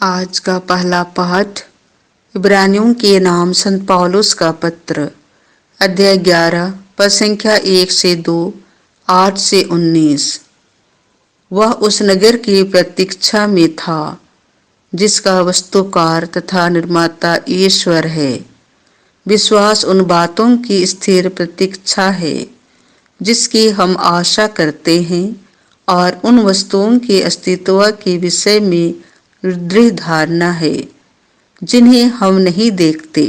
आज का पहला पाठ इब्रानियों के नाम संत पौलुस का पत्र, अध्याय 11, पद संख्या 1 से 2, 8 से 19। वह उस नगर की प्रतीक्षा में था जिसका वस्तुकार तथा निर्माता ईश्वर है। विश्वास उन बातों की स्थिर प्रतीक्षा है जिसकी हम आशा करते हैं और उन वस्तुओं के अस्तित्व के विषय में दृढ़ धारणा है जिन्हें हम नहीं देखते।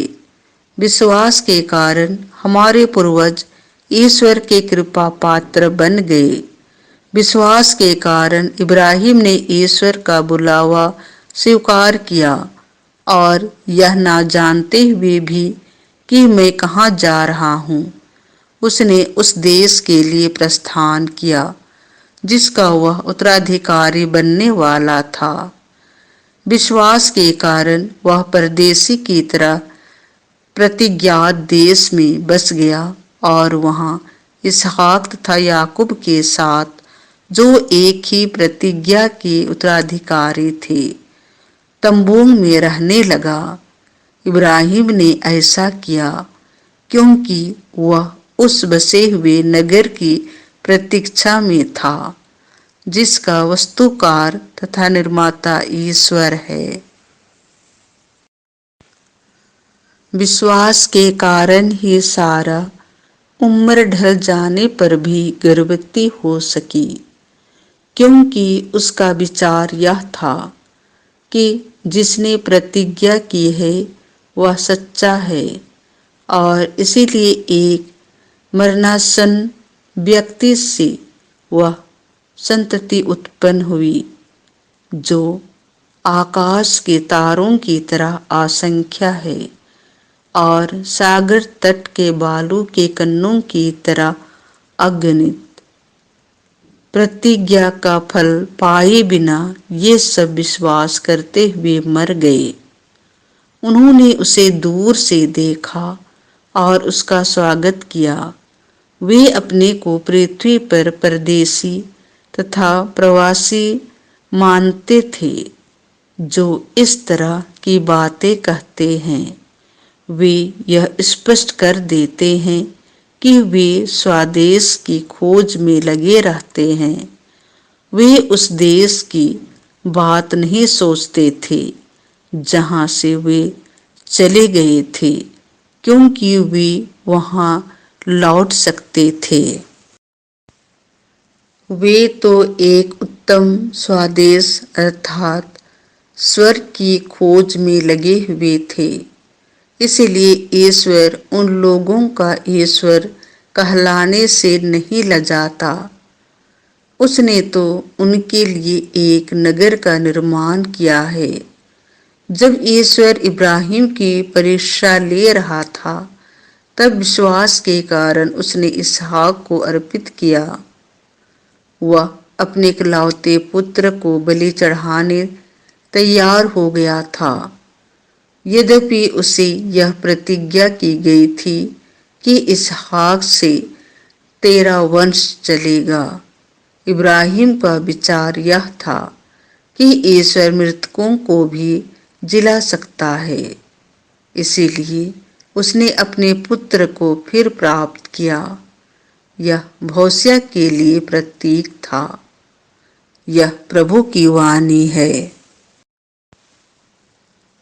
विश्वास के कारण हमारे पूर्वज ईश्वर के कृपा पात्र बन गए। विश्वास के कारण इब्राहिम ने ईश्वर का बुलावा स्वीकार किया और यह ना जानते हुए भी कि मैं कहाँ जा रहा हूँ, उसने उस देश के लिए प्रस्थान किया जिसका वह उत्तराधिकारी बनने वाला था। विश्वास के कारण वह परदेशी की तरह प्रतिज्ञात देश में बस गया और वहां इसहाक तथा याकूब के साथ, जो एक ही प्रतिज्ञा के उत्तराधिकारी थे, तंबू में रहने लगा। इब्राहिम ने ऐसा किया क्योंकि वह उस बसे हुए नगर की प्रतीक्षा में था जिसका वस्तुकार तथा निर्माता ईश्वर है। विश्वास के कारण ही सारा उम्र ढल जाने पर भी गर्भवती हो सकी, क्योंकि उसका विचार यह था कि जिसने प्रतिज्ञा की है वह सच्चा है और इसीलिए एक मरणासन व्यक्ति से वह संतति उत्पन्न हुई जो आकाश के तारों की तरह असंख्य है और सागर तट के बालू के कणों की तरह अगणित। प्रतिज्ञा का फल पाए बिना ये सब विश्वास करते हुए मर गए। उन्होंने उसे दूर से देखा और उसका स्वागत किया। वे अपने को पृथ्वी पर परदेशी तथा प्रवासी मानते थे। जो इस तरह की बातें कहते हैं वे यह स्पष्ट कर देते हैं कि वे स्वदेश की खोज में लगे रहते हैं। वे उस देश की बात नहीं सोचते थे जहां से वे चले गए थे, क्योंकि वे वहां लौट सकते थे। वे तो एक उत्तम स्वदेश अर्थात स्वर्ग की खोज में लगे हुए थे। इसलिए ईश्वर उन लोगों का ईश्वर कहलाने से नहीं लजाता। उसने तो उनके लिए एक नगर का निर्माण किया है। जब ईश्वर इब्राहिम की परीक्षा ले रहा था तब विश्वास के कारण उसने इसहाक को अर्पित किया। वह अपने इकलौते पुत्र को बलि चढ़ाने तैयार हो गया था। यद्यपि उसे यह प्रतिज्ञा की गई थी कि इसहाक से तेरा वंश चलेगा। इब्राहिम का विचार यह था कि ईश्वर मृतकों को भी जिला सकता है, इसीलिए उसने अपने पुत्र को फिर प्राप्त किया। यह भविष्य के लिए प्रतीक था। यह प्रभु की वाणी है।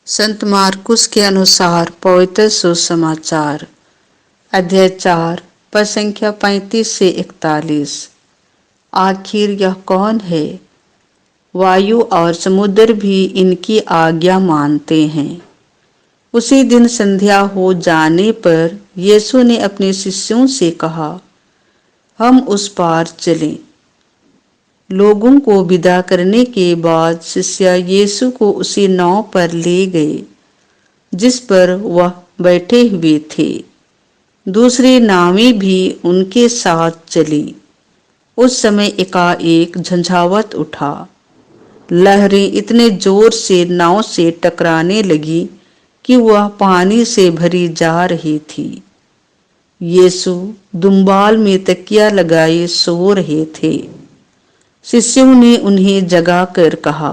संत मार्कुस के अनुसार पवित्र सुसमाचार, अध्याय 4, पद संख्या 35 से 41। आखिर यह कौन है? वायु और समुद्र भी इनकी आज्ञा मानते हैं। उसी दिन संध्या हो जाने पर यीशु ने अपने शिष्यों से कहा, हम उस पार चलें। लोगों को विदा करने के बाद शिष्य यीशु को उसी नाव पर ले गए जिस पर वह बैठे हुए थे। दूसरी नावें भी उनके साथ चली। उस समय एकाएक झंझावात उठा। लहरें इतने जोर से नाव से टकराने लगी कि वह पानी से भरी जा रही थी। यीशु दुम्बाल में तकिया लगाए सो रहे थे। शिष्यों ने उन्हें जगाकर कहा,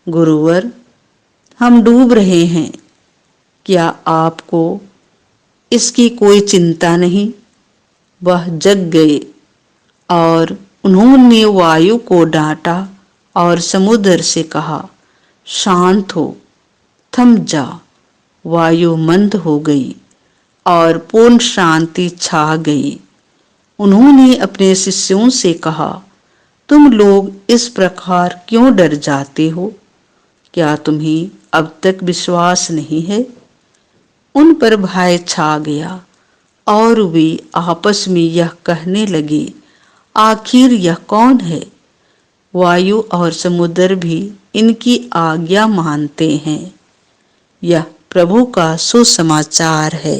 गुरुवर, हम डूब रहे हैं, क्या आपको इसकी कोई चिंता नहीं? वह जग गए और उन्होंने वायु को डांटा और समुद्र से कहा, शांत हो, थम जा। वायु मंद हो गई और पूर्ण शांति छा गई। उन्होंने अपने शिष्यों से कहा, तुम लोग इस प्रकार क्यों डर जाते हो? क्या तुम्हें अब तक विश्वास नहीं है? उन पर भय छा गया और वे आपस में यह कहने लगे, आखिर यह कौन है? वायु और समुद्र भी इनकी आज्ञा मानते हैं। यह प्रभु का सुसमाचार है।